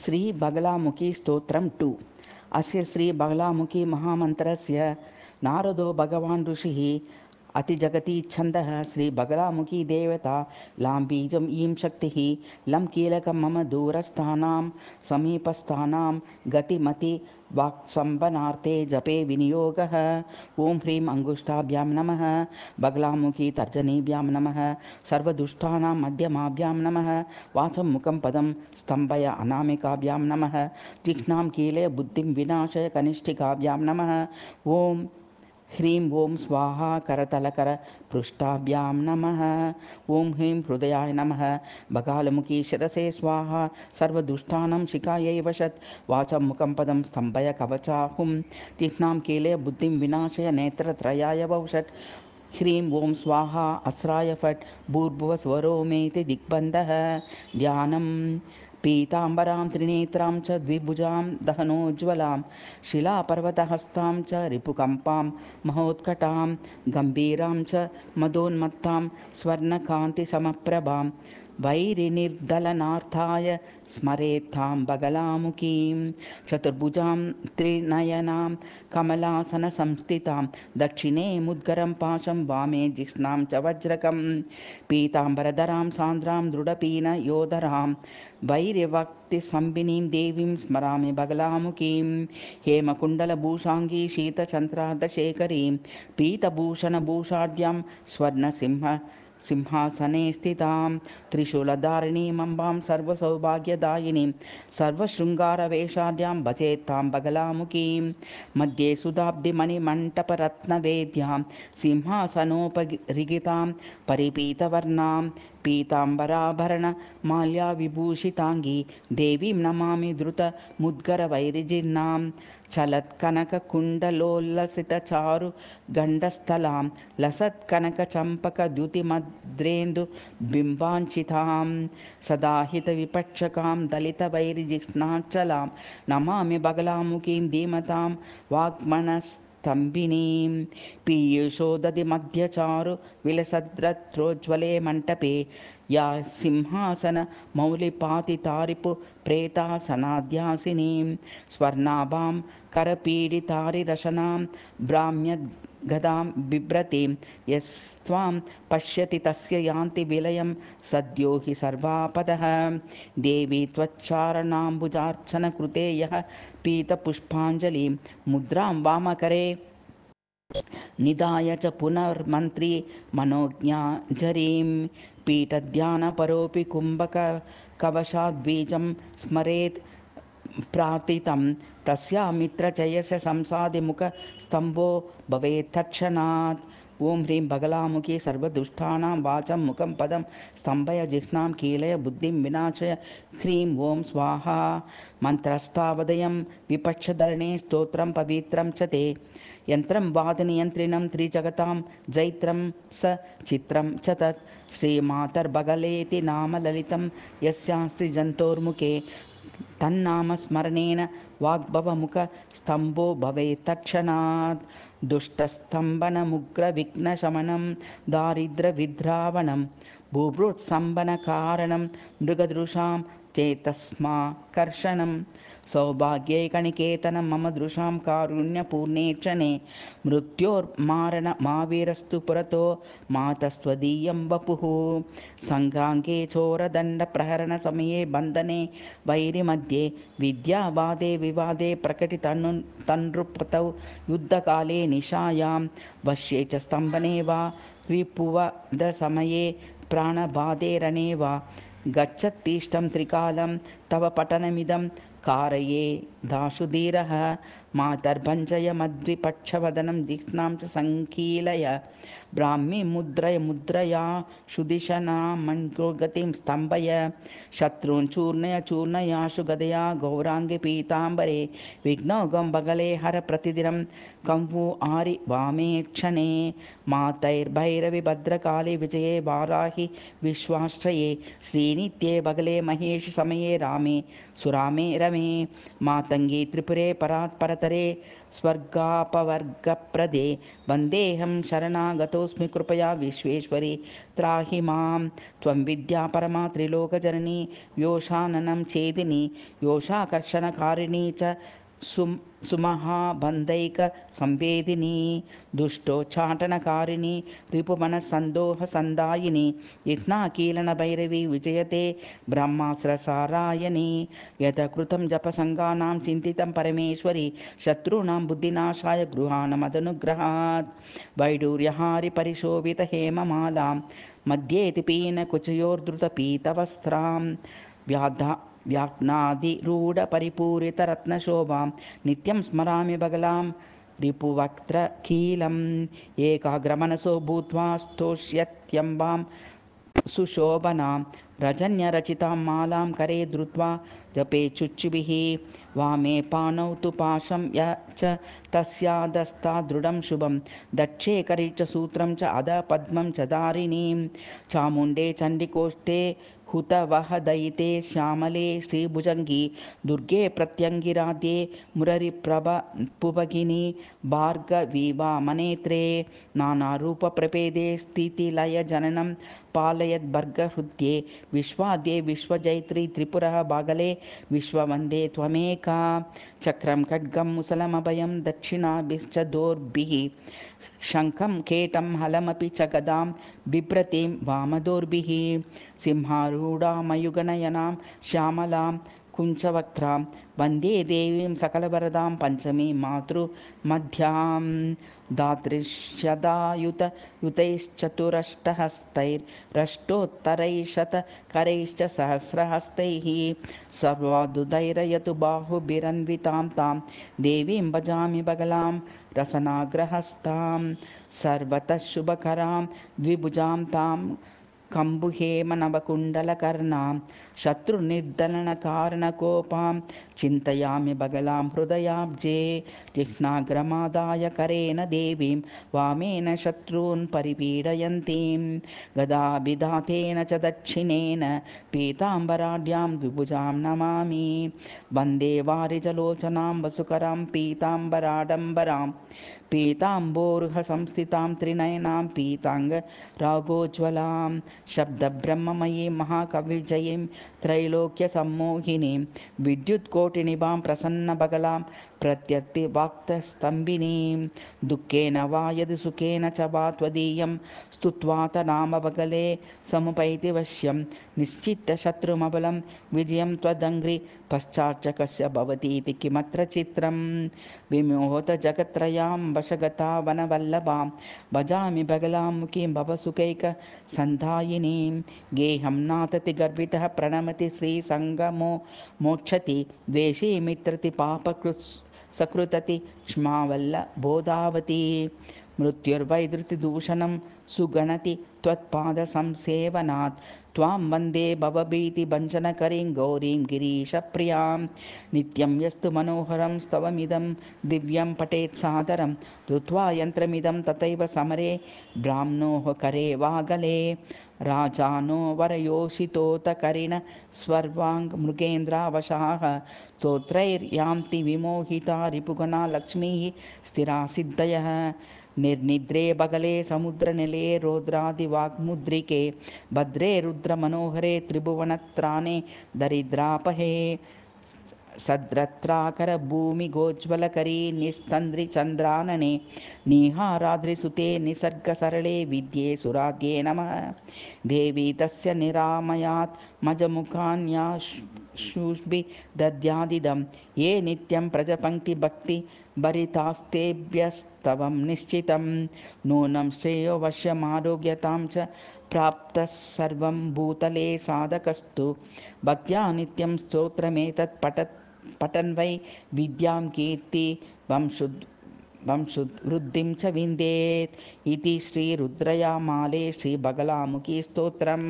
श्री बगलामुखी स्तोत्रम 2। अस्य श्री बगलामुखी महामंत्रस्य नारदो भगवान् ऋषिः अतिजगती छन्दः श्री बगलामुखी देवता लां बीजम् ईं शक्तिः लं कीलकं मम दूरस्थानां समीपस्थानां गतिमति वाक्संबनार्थे जपे विनियोगः। ओं ह्रीं अंगुष्ठाभ्यां नमः, बगलामुखी तर्जनीभ्यां नमः, सर्वदुष्टानां मध्यमाभ्यां नमः, वाचं मुखं पदं स्तंभय अनामिकाभ्यां नमः, जिह्नां कीले बुद्धिं विनाशय कनिष्ठिकाभ्यां नमः। ओं ह्रीं ओं स्वाहा करतलकर पृष्ठाभ्यां नमः। ओं ह्रीं हृदयाय नमः, बगालमुखी शिरसे स्वाहा, सर्वदुष्टानां शिखायै वशत्, वाचं मुखं पदं स्तंभय कवचाहुं, जिह्नां कीले बुद्धिं विनाशय नेत्रत्रयाय वौषट्। ह्रीं ओं स्वाहा अस्राय फट् भूर्भुवस्वरोमेति दिग्बन्धः। ध्यानं पीताम्बरां त्रिनेत्रां च द्विभुजां दहनोज्ज्वलां, शिलापर्वतहस्तां च रिपुकम्पां महोत्कटां, गम्भीरां च मदोन्मत्तां स्वर्णकान्तिसमप्रभां, वैरिनिर्दलनार्थाय स्मरेत्तां बगलामुखीं, चतुर्भुजां त्रिनयनां कमलासनसंस्थितां, दक्षिणे मुद्गरं पाशं वामे जिह्नां च वज्रकं, पीताम्बरधरां सान्द्रां दृढपीनयोधरां, वैर्यभक्तिसंविनीं देवीं स्मरामि बगलामुखीं, हेमकुण्डलभूषाङ्गी शीतचन्द्रार्धशेखरीं, पीतभूषणभूषाढ्यां सिंहासने स्थितां, त्रिशूलधारिणीम् अम्बां सर्वसौभाग्यदायिनीं, सर्वशृङ्गारवेषाढ्यां भजेत्तां बगलामुखीं, मध्ये सुधाब्धिमणिमण्टपरत्नवेद्यां, सिंहासनोपरिगितां परिपीतवर्णां, पीताम्बराभरणमाल्याविभूषिताङ्गी देवीं नमामि धृतमुद्गरवैरिजिह्नां, चलत्कनककुण्डलोल्लसितचारु गण्डस्थलां, लसत्कनकचम्पकद्युतिमद्रेन्दुबिम्बाञ्छितां, सदाहितविपक्षकां दलितवैरिजिह्नाचलां नमामि बगलामुखीं धीमतां वाग्मनस्तम्भिनीं, पीयूषोदधिमध्यचारु विलसद्रत्रोज्ज्वले मण्टपे, या सिंहासनमौलिपातितारिपु प्रेतासनाध्यासिनीं, स्वर्णाभां करपीडितारिरशनां भ्राम्यगदां बिभ्रतीं, यस्त्वां पश्यति तस्य यान्ति विलयं सद्यो हि सर्वापदः। देवी त्वच्चारणाम्बुजार्चनकृते यः पीतपुष्पाञ्जलिं मुद्रां वामकरे निधाय च पुनर्मन्त्री मनोज्ञाझरीं, पीठध्यानपरोऽपि कुम्भकवशाद्बीजं स्मरेत् प्रार्थितं, तस्यामित्रजयस्य संसादिमुखस्तम्भो भवेत् तत्क्षणात्। ओं ह्रीं बगलामुखी सर्वदुष्टानां वाचं मुखं पदं स्तम्भय जिह्नां कीलय बुद्धिं विनाशय। ह्रीं ओं स्वाहा। मन्त्रस्थावदयं विपक्षधरणे स्तोत्रं पवित्रं च ते, यन्त्रं वादनियन्त्रिणं त्रिजगतां जैत्रं स चित्रं च तत्, श्रीमातर्बगलेति नाम ललितं यस्यास्ति जन्तोर्मुखे, तन्नामस्मरणेन वाग्भवमुखस्तम्भो भवेत् तत्क्षणात्। दुष्टस्तम्भनमुग्रविघ्नशमनं दारिद्र्यविद्रावणं, बुभुत्सम्भनकारणं मृगदृशां चेतस्माकर्षणं, सौभाग्यैकनिकेतनं मम दृशां कारुण्यपूर्णे क्षणे, मृत्योर्मारणमावीरस्तु पुरतो मातस्त्वदीयं वपुः, सङ्ग्राङ्गे चोरदण्डप्रहरणसमये बन्धने वैरिमध्ये, विद्यावादे विवादे प्रकटितनृपतौ युद्धकाले निशायां, वश्ये च स्तम्भने वा रिपुवधसमये प्राणबाधे रणे वा, गच्छत्तीष्टं त्रिकालं तव पठनमिदं कारये दाशुधीरः, मातर्भञ्जय मद्विपक्षवदनं जिह्नां च सङ्कीलय, ब्राह्मी मुद्रया शुदिशनामङ्गतिं स्तम्भय, शत्रून् चूर्णय चूर्णयाशु गदया गौराङ्गे पीताम्बरे, विघ्नौघं बगले हर प्रतिदिनं कंवु आरि वामे क्षणे, मातैर्भैरवि भद्रकाले विजये वाराहि विश्वाश्रये, श्रीनित्ये बगले महेश समये रामे सुरामे रमे। मे मातङ्गी त्रिपुरे परात्परतरे स्वर्गापवर्गप्रदे वन्देऽहं शरणागतोऽस्मि कृपया विश्वेश्वरी त्राहि मां त्वं विद्या परमा त्रिलोकजननी योषाननं छेदिनी योषाकर्षणकारिणी च सुमहाबन्धैकसंवेदिनी दुष्टोच्चाटनकारिणी रिपुमनसन्दोहसन्दायिनी इह्नाकीलनभैरवी विजयते ब्रह्मास्त्रसारायणी यतकृतं जपसङ्गानां चिन्तितं परमेश्वरी शत्रूणां बुद्धिनाशाय गृहाणमदनुग्रहात् वैडूर्यहारिपरिशोभितहेममालां मध्येति पीनकुचयोर्धृतपीतवस्त्रां व्याघ्नादिरूढपरिपूरितरत्नशोभां नित्यं स्मरामि बगलां रिपुवक्त्रकीलम् एकाग्रमनसो भूत्वा स्तोष्यत्यम्बां सुशोभनां रजन्यरचितां मालां करे धृत्वा जपे चुच्चुभिः वामे पाणौ तु पाशं य च तस्यादस्तात् दृढं शुभं दक्षे करे च सूत्रं च अधः पद्मं च धारिणीं चामुण्डे चण्डिकोष्ठे हुतवहदयिते श्यामले श्रीभुजङ्गी दुर्गे प्रत्यङ्गिराध्ये मुररिप्रभपुभगिनी भार्गवी वामनेत्रे नानारूपप्रभेदे स्थितिलयजननं पालयद्भर्गहृद्ये विश्वाद्ये विश्वजैत्री त्रिपुरः बागले विश्ववन्दे त्वमेका चक्रं खड्गं मुसलमभयं दक्षिणाभिश्च दोर्भिः शङ्खं केटं हलमपि च गदां बिभ्रतीं वामदोर्भिः सिंहारूढामयुगनयनां श्यामलां कुञ्चवक्त्रां वन्दे देवीं सकलवरदां पञ्चमीं मातृमध्यां दातृश्यदायुतयुतैश्चतुरष्टहस्तैरष्टोत्तरैशतकरैश्च सहस्रहस्तैः सर्वादुदैरयतु बाहुभिरन्वितां तां देवीं भजामि बगलां रसनाग्रहस्तां सर्वतः शुभकरां द्विभुजां तां कम्बुहेमनवकुण्डलकर्णां शत्रुनिर्दलनकारणकोपां चिन्तयामि बगलां हृदयाब्जे तीक्ष्णाग्रमादाय करेण देवीं वामेन शत्रून् परिपीडयन्तीं गदाभिधातेन च दक्षिणेन पीताम्बराढ्यां द्विभुजां नमामि वन्दे वारिजलोचनां वसुकरां पीताम्बराडम्बरां पीताम्बोर्हसंस्थितां त्रिनयनां पीताङ्गरागोज्ज्वलां शब्दब्रह्ममयीं महाकविजयीं त्रैलोक्यसम्मोहिनीं विद्युत्कोटिनिभां प्रसन्नबगलां प्रत्यर्तिवाक्तस्तम्भिनीं दुःखेन वा यदि सुखेन च वा त्वदीयं स्तुत्वा तनामबगले समुपैति वश्यं निश्चितशत्रुमबलं विजयं त्वदङ्घ्रि पश्चाच्च कस्य भवतीति किमत्र चित्रं विमोहतजगत्त्रयां वशगता वनवल्लभां भजामि बगलां मुखीं भवसुखैकसन्धायिनीं गेहं नातति गर्भितः प्रणमति श्रीसङ्गमो मोक्षति द्वेषी मित्रति पापकृत् सकृतति क्ष्मावल्लभोधावती मृत्युर्वैधृतिदूषणं सुगणति त्वत्पादसंसेवनात् त्वां वन्दे भवभीतिभञ्जनकरीं गौरीं गिरीशप्रियां नित्यं यस्तु मनोहरं स्तवमिदं दिव्यं पठेत् सादरं धृत्वा यन्त्रमिदं तथैव समरे ब्राह्मणोः करे वागले राजानो वरयोषितोतकरिण स्वर्वाङ्गमृगेन्द्रावशाः स्तोत्रैर्यान्ति विमोहिता रिपुगणा लक्ष्मीः स्थिरा सिद्धयः निर्निद्रे बगले समुद्रनिलये रौद्रादिवाग्मुद्रिके भद्रे रुद्रमनोहरे त्रिभुवनत्राणे दरिद्रापहे सद्रत्राकर भूमिगोज्ज्वलकरी निस्तन्द्रिचन्द्रानने निहाराद्रिसुते निसर्गसरले विद्ये सुराध्ये नमः देवी तस्य निरामयात् मजमुखान्याशुष्भि दद्यादिदं ये नित्यं प्रजपङ्क्तिभक्ति भरितास्तेभ्यस्तवं निश्चितं नूनं श्रेयो वश्यमारोग्यतां च प्राप्तः सर्वं भूतले साधकस्तु भक्त्या नित्यं स्तोत्रमेतत् पठन् वै विद्यां कीर्ति वंशुवृद्धिं च विन्देत् इति श्रीरुद्रयामाले श्रीबगलामुखी स्तोत्रम्।